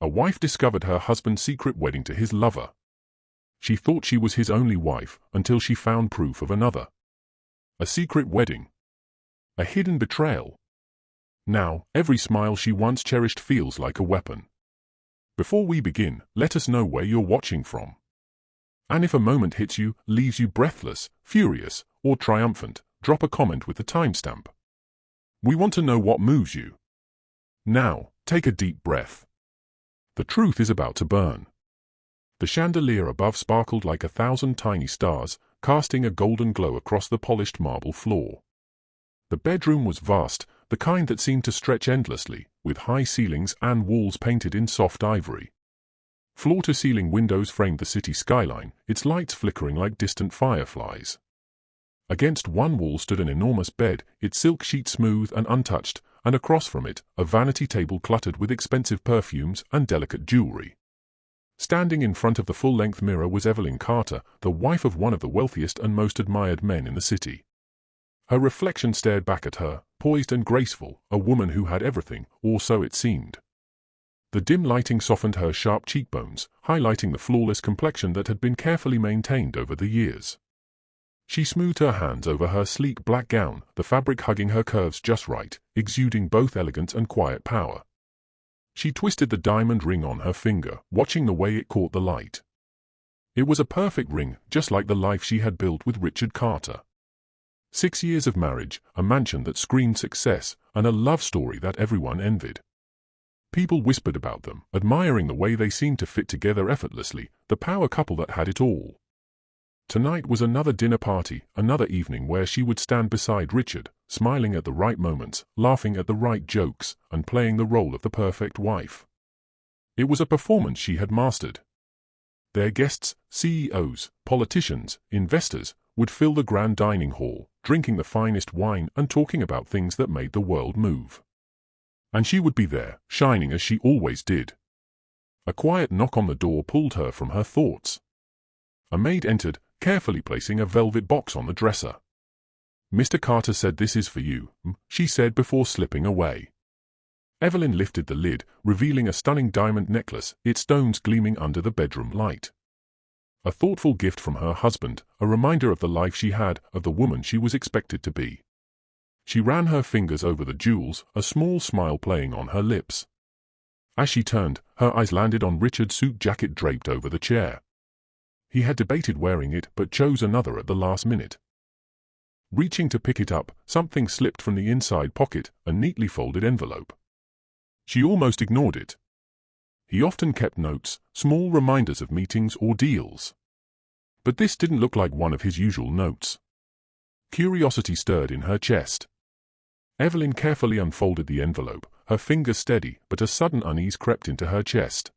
A wife discovered her husband's secret wedding to his lover. She thought she was his only wife until she found proof of another. A secret wedding. A hidden betrayal. Now, every smile she once cherished feels like a weapon. Before we begin, let us know where you're watching from. And if a moment hits you, leaves you breathless, furious, or triumphant, drop a comment with the timestamp. We want to know what moves you. Now, take a deep breath. The truth is about to burn. The chandelier above sparkled like 1,000 tiny stars, casting a golden glow across the polished marble floor. The bedroom was vast, the kind that seemed to stretch endlessly, with high ceilings and walls painted in soft ivory. Floor-to-ceiling windows framed the city skyline, its lights flickering like distant fireflies. Against one wall stood an enormous bed, its silk sheet smooth and untouched, and across from it, a vanity table cluttered with expensive perfumes and delicate jewelry. Standing in front of the full-length mirror was Evelyn Carter, the wife of one of the wealthiest and most admired men in the city. Her reflection stared back at her, poised and graceful, a woman who had everything, or so it seemed. The dim lighting softened her sharp cheekbones, highlighting the flawless complexion that had been carefully maintained over the years. She smoothed her hands over her sleek black gown, the fabric hugging her curves just right, exuding both elegance and quiet power. She twisted the diamond ring on her finger, watching the way it caught the light. It was a perfect ring, just like the life she had built with Richard Carter. 6 years of marriage, a mansion that screamed success, and a love story that everyone envied. People whispered about them, admiring the way they seemed to fit together effortlessly, the power couple that had it all. Tonight was another dinner party, another evening where she would stand beside Richard, smiling at the right moments, laughing at the right jokes, and playing the role of the perfect wife. It was a performance she had mastered. Their guests, CEOs, politicians, investors, would fill the grand dining hall, drinking the finest wine and talking about things that made the world move. And she would be there, shining as she always did. A quiet knock on the door pulled her from her thoughts. A maid entered, carefully placing a velvet box on the dresser. "Mr. Carter said this is for you," she said before slipping away. Evelyn lifted the lid, revealing a stunning diamond necklace, its stones gleaming under the bedroom light. A thoughtful gift from her husband, a reminder of the life she had, of the woman she was expected to be. She ran her fingers over the jewels, a small smile playing on her lips. As she turned, her eyes landed on Richard's suit jacket draped over the chair. He had debated wearing it but chose another at the last minute. Reaching to pick it up, something slipped from the inside pocket, a neatly folded envelope. She almost ignored it. He often kept notes, small reminders of meetings or deals. But this didn't look like one of his usual notes. Curiosity stirred in her chest. Evelyn carefully unfolded the envelope, her fingers steady, but a sudden unease crept into her chest.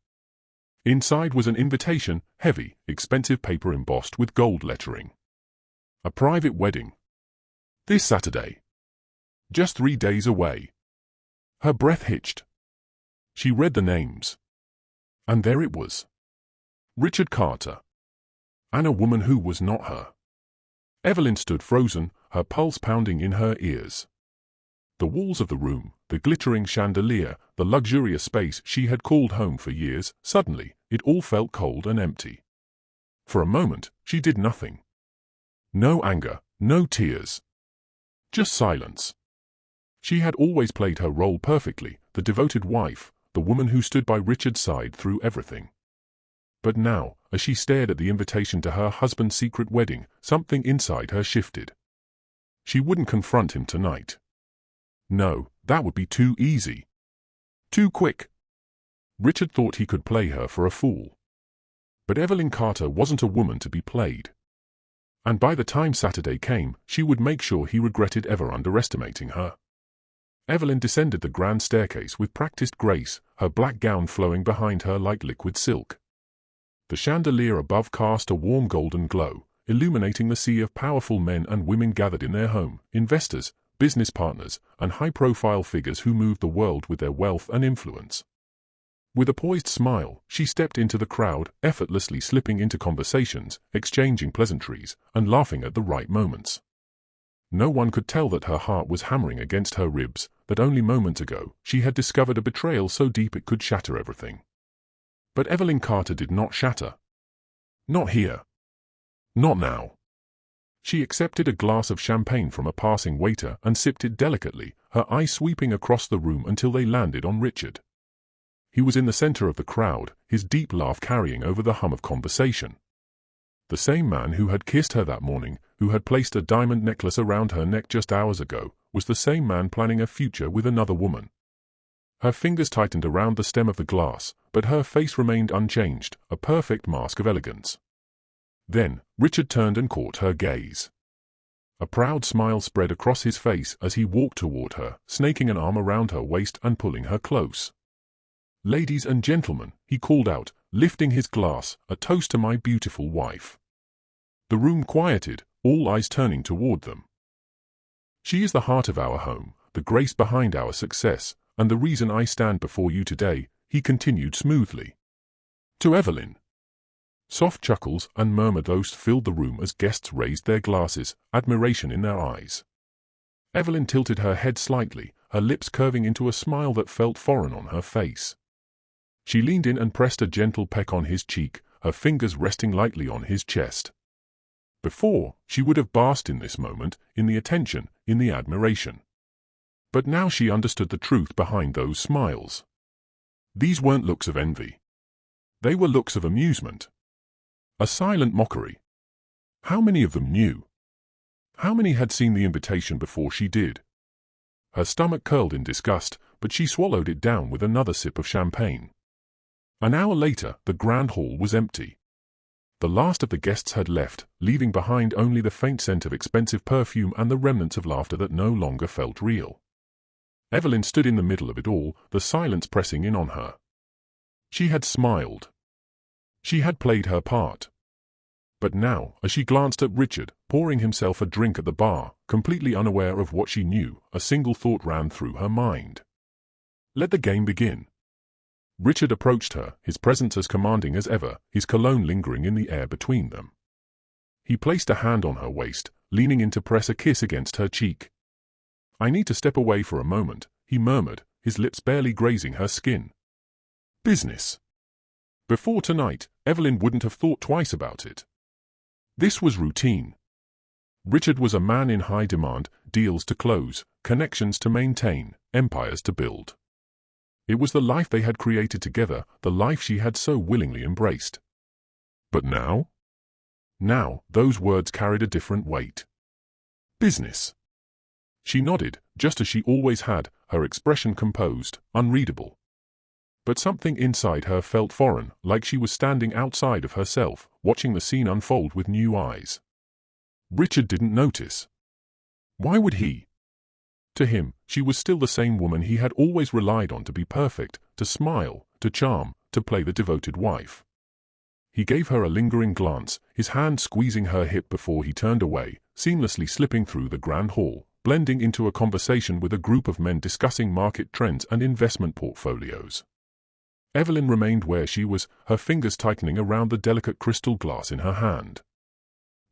Inside was an invitation, heavy, expensive paper embossed with gold lettering. A private wedding. This Saturday. Just 3 days away. Her breath hitched. She read the names. And there it was. Richard Carter. And a woman who was not her. Evelyn stood frozen, her pulse pounding in her ears. The walls of the room, the glittering chandelier, the luxurious space she had called home for years, suddenly, it all felt cold and empty. For a moment, she did nothing. No anger, no tears. Just silence. She had always played her role perfectly, the devoted wife, the woman who stood by Richard's side through everything. But now, as she stared at the invitation to her husband's secret wedding, something inside her shifted. She wouldn't confront him tonight. No, that would be too easy. Too quick. Richard thought he could play her for a fool. But Evelyn Carter wasn't a woman to be played. And by the time Saturday came, she would make sure he regretted ever underestimating her. Evelyn descended the grand staircase with practiced grace, her black gown flowing behind her like liquid silk. The chandelier above cast a warm golden glow, illuminating the sea of powerful men and women gathered in their home, investors, business partners, and high-profile figures who moved the world with their wealth and influence. With a poised smile, she stepped into the crowd, effortlessly slipping into conversations, exchanging pleasantries, and laughing at the right moments. No one could tell that her heart was hammering against her ribs, that only moments ago she had discovered a betrayal so deep it could shatter everything. But Evelyn Carter did not shatter. Not here. Not now. She accepted a glass of champagne from a passing waiter and sipped it delicately, her eyes sweeping across the room until they landed on Richard. He was in the center of the crowd, his deep laugh carrying over the hum of conversation. The same man who had kissed her that morning, who had placed a diamond necklace around her neck just hours ago, was the same man planning a future with another woman. Her fingers tightened around the stem of the glass, but her face remained unchanged, a perfect mask of elegance. Then, Richard turned and caught her gaze. A proud smile spread across his face as he walked toward her, snaking an arm around her waist and pulling her close. "Ladies and gentlemen," he called out, lifting his glass, "a toast to my beautiful wife." The room quieted, all eyes turning toward them. "She is the heart of our home, the grace behind our success, and the reason I stand before you today," he continued smoothly. "To Evelyn." Soft chuckles and murmured oaths filled the room as guests raised their glasses, admiration in their eyes. Evelyn tilted her head slightly, her lips curving into a smile that felt foreign on her face. She leaned in and pressed a gentle peck on his cheek, her fingers resting lightly on his chest. Before, she would have basked in this moment, in the attention, in the admiration. But now she understood the truth behind those smiles. These weren't looks of envy. They were looks of amusement. A silent mockery. How many of them knew? How many had seen the invitation before she did? Her stomach curled in disgust, but she swallowed it down with another sip of champagne. An hour later, the grand hall was empty. The last of the guests had left, leaving behind only the faint scent of expensive perfume and the remnants of laughter that no longer felt real. Evelyn stood in the middle of it all, the silence pressing in on her. She had smiled. She had played her part. But now, as she glanced at Richard, pouring himself a drink at the bar, completely unaware of what she knew, a single thought ran through her mind. Let the game begin. Richard approached her, his presence as commanding as ever, his cologne lingering in the air between them. He placed a hand on her waist, leaning in to press a kiss against her cheek. "I need to step away for a moment," he murmured, his lips barely grazing her skin. Business. Before tonight, Evelyn wouldn't have thought twice about it. This was routine. Richard was a man in high demand, deals to close, connections to maintain, empires to build. It was the life they had created together, the life she had so willingly embraced. But now? Now, those words carried a different weight. Business. She nodded, just as she always had, her expression composed, unreadable. But something inside her felt foreign, like she was standing outside of herself, watching the scene unfold with new eyes. Richard didn't notice. Why would he? To him, she was still the same woman he had always relied on to be perfect, to smile, to charm, to play the devoted wife. He gave her a lingering glance, his hand squeezing her hip before he turned away, seamlessly slipping through the grand hall, blending into a conversation with a group of men discussing market trends and investment portfolios. Evelyn remained where she was, her fingers tightening around the delicate crystal glass in her hand.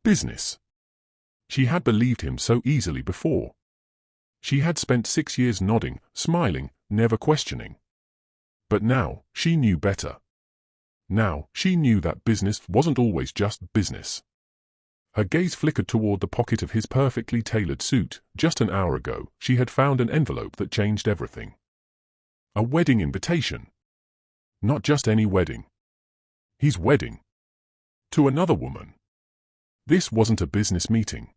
Business. She had believed him so easily before. She had spent 6 years nodding, smiling, never questioning. But now, she knew better. Now, she knew that business wasn't always just business. Her gaze flickered toward the pocket of his perfectly tailored suit. Just an hour ago, she had found an envelope that changed everything. A wedding invitation. Not just any wedding. His wedding. To another woman. This wasn't a business meeting.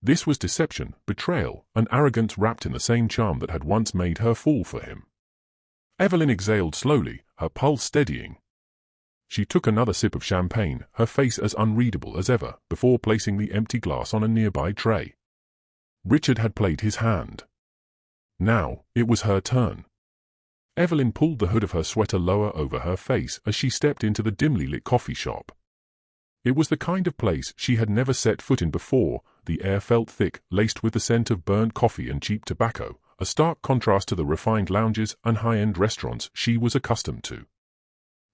This was deception, betrayal, and arrogance wrapped in the same charm that had once made her fall for him. Evelyn exhaled slowly, her pulse steadying. She took another sip of champagne, her face as unreadable as ever, before placing the empty glass on a nearby tray. Richard had played his hand. Now, it was her turn. Evelyn pulled the hood of her sweater lower over her face as she stepped into the dimly lit coffee shop. It was the kind of place she had never set foot in before. The air felt thick, laced with the scent of burnt coffee and cheap tobacco, a stark contrast to the refined lounges and high-end restaurants she was accustomed to.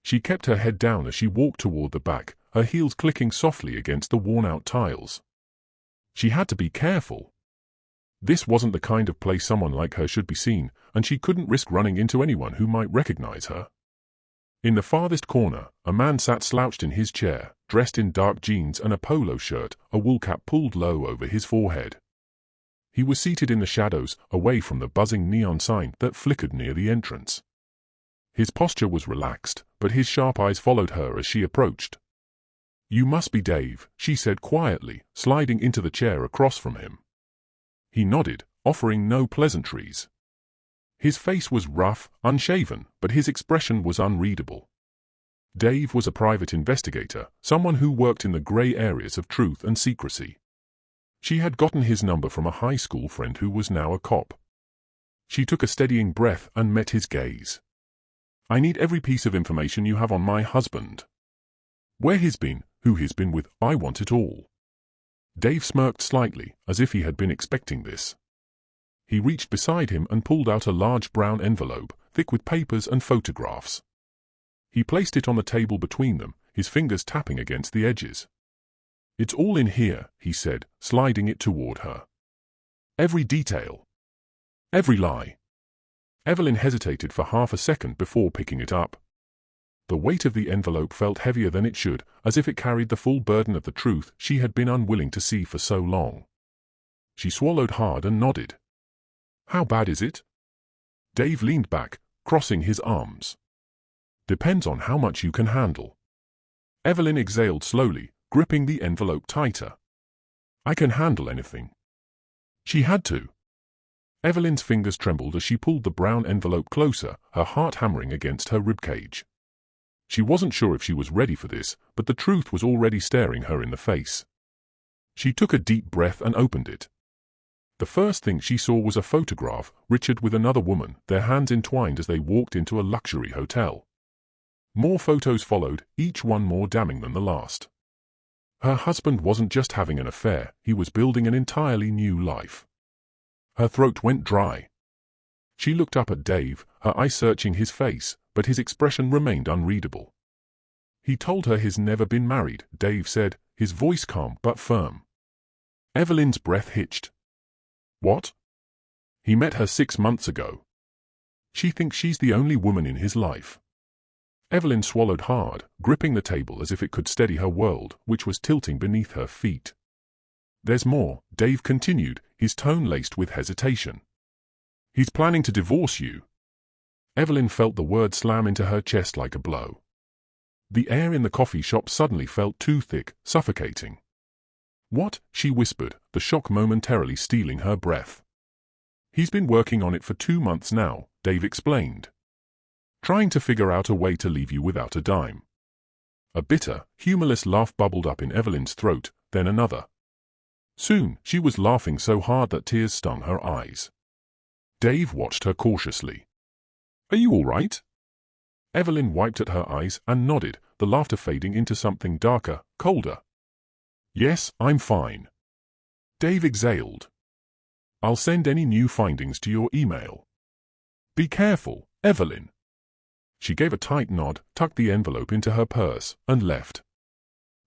She kept her head down as she walked toward the back, her heels clicking softly against the worn-out tiles. She had to be careful. This wasn't the kind of place someone like her should be seen, and she couldn't risk running into anyone who might recognize her. In the farthest corner, a man sat slouched in his chair, dressed in dark jeans and a polo shirt, a wool cap pulled low over his forehead. He was seated in the shadows, away from the buzzing neon sign that flickered near the entrance. His posture was relaxed, but his sharp eyes followed her as she approached. "You must be Dave," she said quietly, sliding into the chair across from him. He nodded, offering no pleasantries. His face was rough, unshaven, but his expression was unreadable. Dave was a private investigator, someone who worked in the grey areas of truth and secrecy. She had gotten his number from a high school friend who was now a cop. She took a steadying breath and met his gaze. "I need every piece of information you have on my husband. Where he's been, who he's been with, I want it all." Dave smirked slightly, as if he had been expecting this. He reached beside him and pulled out a large brown envelope, thick with papers and photographs. He placed it on the table between them, his fingers tapping against the edges. "It's all in here," he said, sliding it toward her. "Every detail. Every lie." Evelyn hesitated for half a second before picking it up. The weight of the envelope felt heavier than it should, as if it carried the full burden of the truth she had been unwilling to see for so long. She swallowed hard and nodded. "How bad is it?" Dave leaned back, crossing his arms. "Depends on how much you can handle." Evelyn exhaled slowly, gripping the envelope tighter. "I can handle anything." She had to. Evelyn's fingers trembled as she pulled the brown envelope closer, her heart hammering against her ribcage. She wasn't sure if she was ready for this, but the truth was already staring her in the face. She took a deep breath and opened it. The first thing she saw was a photograph, Richard with another woman, their hands entwined as they walked into a luxury hotel. More photos followed, each one more damning than the last. Her husband wasn't just having an affair, he was building an entirely new life. Her throat went dry. She looked up at Dave, her eyes searching his face, but his expression remained unreadable. "He told her he's never been married," Dave said, his voice calm but firm. Evelyn's breath hitched. "What?" "He met her 6 months ago. She thinks she's the only woman in his life." Evelyn swallowed hard, gripping the table as if it could steady her world, which was tilting beneath her feet. "There's more," Dave continued, his tone laced with hesitation. "He's planning to divorce you." Evelyn felt the word slam into her chest like a blow. The air in the coffee shop suddenly felt too thick, suffocating. "What?" she whispered, the shock momentarily stealing her breath. "He's been working on it for 2 months now," Dave explained. "Trying to figure out a way to leave you without a dime." A bitter, humorless laugh bubbled up in Evelyn's throat, then another. Soon, she was laughing so hard that tears stung her eyes. Dave watched her cautiously. "Are you all right?" Evelyn wiped at her eyes and nodded, the laughter fading into something darker, colder. "Yes, I'm fine." Dave exhaled. "I'll send any new findings to your email." "Be careful, Evelyn." She gave a tight nod, tucked the envelope into her purse, and left.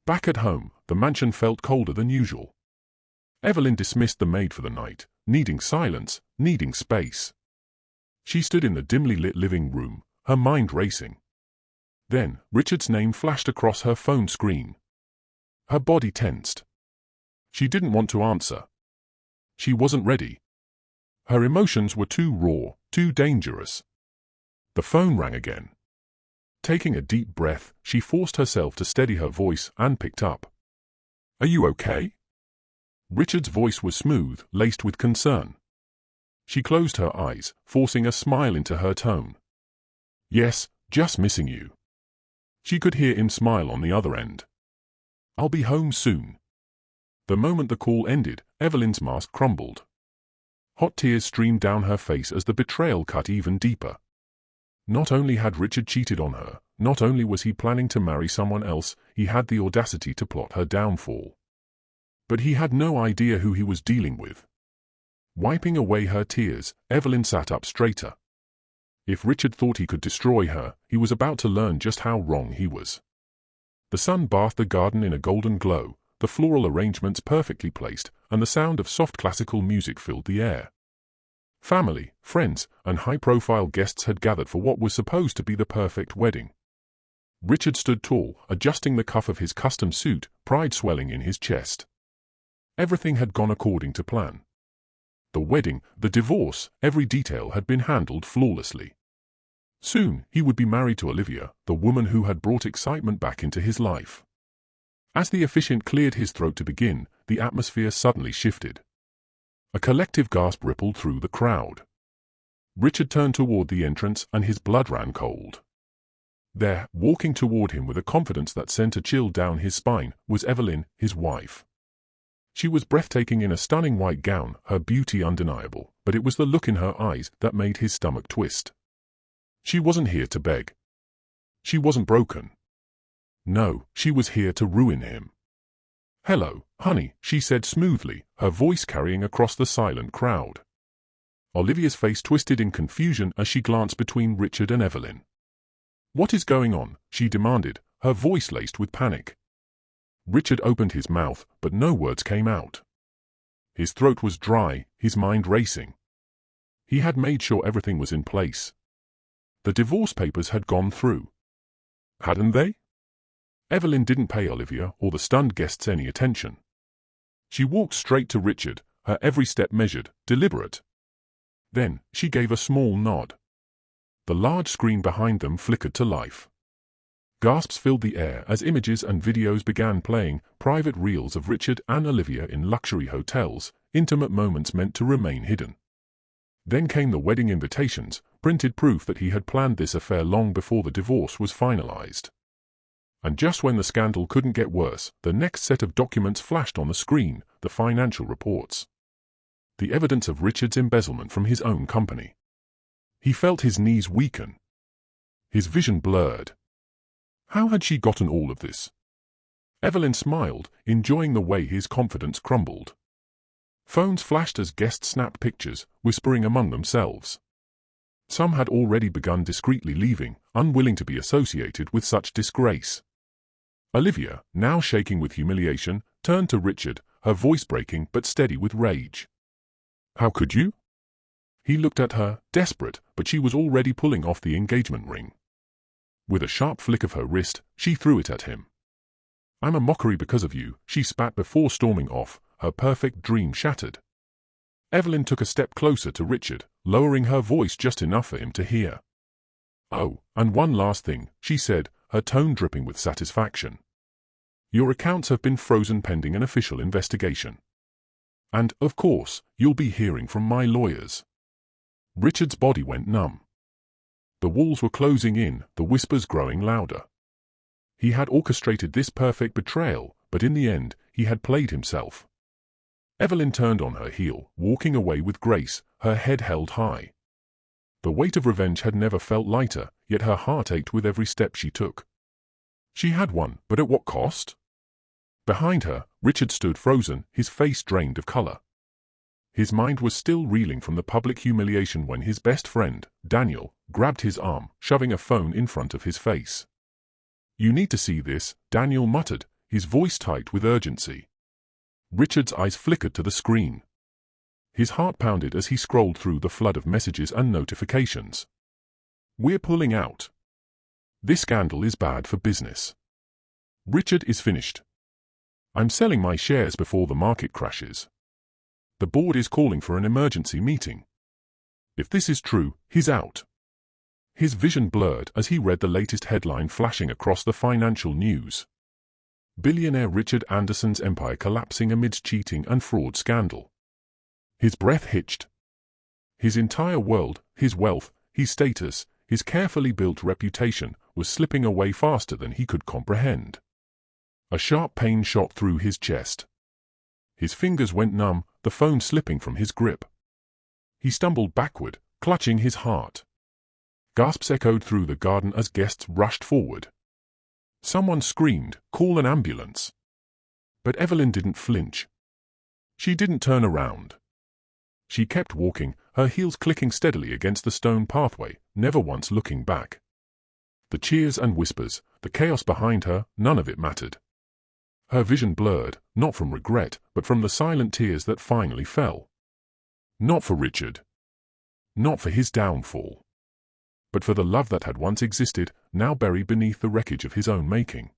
Back at home, the mansion felt colder than usual. Evelyn dismissed the maid for the night, needing silence, needing space. She stood in the dimly lit living room, her mind racing. Then, Richard's name flashed across her phone screen. Her body tensed. She didn't want to answer. She wasn't ready. Her emotions were too raw, too dangerous. The phone rang again. Taking a deep breath, she forced herself to steady her voice and picked up. "Are you okay?" Richard's voice was smooth, laced with concern. She closed her eyes, forcing a smile into her tone. "Yes, just missing you." She could hear him smile on the other end. "I'll be home soon." The moment the call ended, Evelyn's mask crumbled. Hot tears streamed down her face as the betrayal cut even deeper. Not only had Richard cheated on her, not only was he planning to marry someone else, he had the audacity to plot her downfall. But he had no idea who he was dealing with. Wiping away her tears, Evelyn sat up straighter. If Richard thought he could destroy her, he was about to learn just how wrong he was. The sun bathed the garden in a golden glow, the floral arrangements perfectly placed, and the sound of soft classical music filled the air. Family, friends, and high-profile guests had gathered for what was supposed to be the perfect wedding. Richard stood tall, adjusting the cuff of his custom suit, pride swelling in his chest. Everything had gone according to plan. The wedding, the divorce, every detail had been handled flawlessly. Soon, he would be married to Olivia, the woman who had brought excitement back into his life. As the officiant cleared his throat to begin, the atmosphere suddenly shifted. A collective gasp rippled through the crowd. Richard turned toward the entrance and his blood ran cold. There, walking toward him with a confidence that sent a chill down his spine, was Evelyn, his wife. She was breathtaking in a stunning white gown, her beauty undeniable, but it was the look in her eyes that made his stomach twist. She wasn't here to beg. She wasn't broken. No, she was here to ruin him. "Hello, honey," she said smoothly, her voice carrying across the silent crowd. Olivia's face twisted in confusion as she glanced between Richard and Evelyn. "What is going on?" she demanded, her voice laced with panic. Richard opened his mouth, but no words came out. His throat was dry, his mind racing. He had made sure everything was in place. The divorce papers had gone through. Hadn't they? Evelyn didn't pay Olivia or the stunned guests any attention. She walked straight to Richard, her every step measured, deliberate. Then, she gave a small nod. The large screen behind them flickered to life. Gasps filled the air as images and videos began playing, private reels of Richard and Olivia in luxury hotels, intimate moments meant to remain hidden. Then came the wedding invitations, printed proof that he had planned this affair long before the divorce was finalized. And just when the scandal couldn't get worse, the next set of documents flashed on the screen, the financial reports. The evidence of Richard's embezzlement from his own company. He felt his knees weaken. His vision blurred. How had she gotten all of this? Evelyn smiled, enjoying the way his confidence crumbled. Phones flashed as guests snapped pictures, whispering among themselves. Some had already begun discreetly leaving, unwilling to be associated with such disgrace. Olivia, now shaking with humiliation, turned to Richard, her voice breaking but steady with rage. "How could you?" He looked at her, desperate, but she was already pulling off the engagement ring. With a sharp flick of her wrist, she threw it at him. "I'm a mockery because of you," she spat before storming off, her perfect dream shattered. Evelyn took a step closer to Richard, lowering her voice just enough for him to hear. "Oh, and one last thing," she said, her tone dripping with satisfaction. "Your accounts have been frozen pending an official investigation. And, of course, you'll be hearing from my lawyers." Richard's body went numb. The walls were closing in, the whispers growing louder. He had orchestrated this perfect betrayal, but in the end, he had played himself. Evelyn turned on her heel, walking away with grace, her head held high. The weight of revenge had never felt lighter, yet her heart ached with every step she took. She had won, but at what cost? Behind her, Richard stood frozen, his face drained of color. His mind was still reeling from the public humiliation when his best friend, Daniel, grabbed his arm, shoving a phone in front of his face. "You need to see this," Daniel muttered, his voice tight with urgency. Richard's eyes flickered to the screen. His heart pounded as he scrolled through the flood of messages and notifications. "We're pulling out. This scandal is bad for business. Richard is finished. I'm selling my shares before the market crashes. The board is calling for an emergency meeting. If this is true, he's out." His vision blurred as he read the latest headline flashing across the financial news. Billionaire Richard Anderson's empire collapsing amidst cheating and fraud scandal. His breath hitched. His entire world, his wealth, his status, his carefully built reputation, was slipping away faster than he could comprehend. A sharp pain shot through his chest. His fingers went numb, the phone slipping from his grip. He stumbled backward, clutching his heart. Gasps echoed through the garden as guests rushed forward. Someone screamed, "Call an ambulance." But Evelyn didn't flinch. She didn't turn around. She kept walking, her heels clicking steadily against the stone pathway, never once looking back. The cheers and whispers, the chaos behind her, none of it mattered. Her vision blurred, not from regret, but from the silent tears that finally fell. Not for Richard. Not for his downfall. but for the love that had once existed, now buried beneath the wreckage of his own making.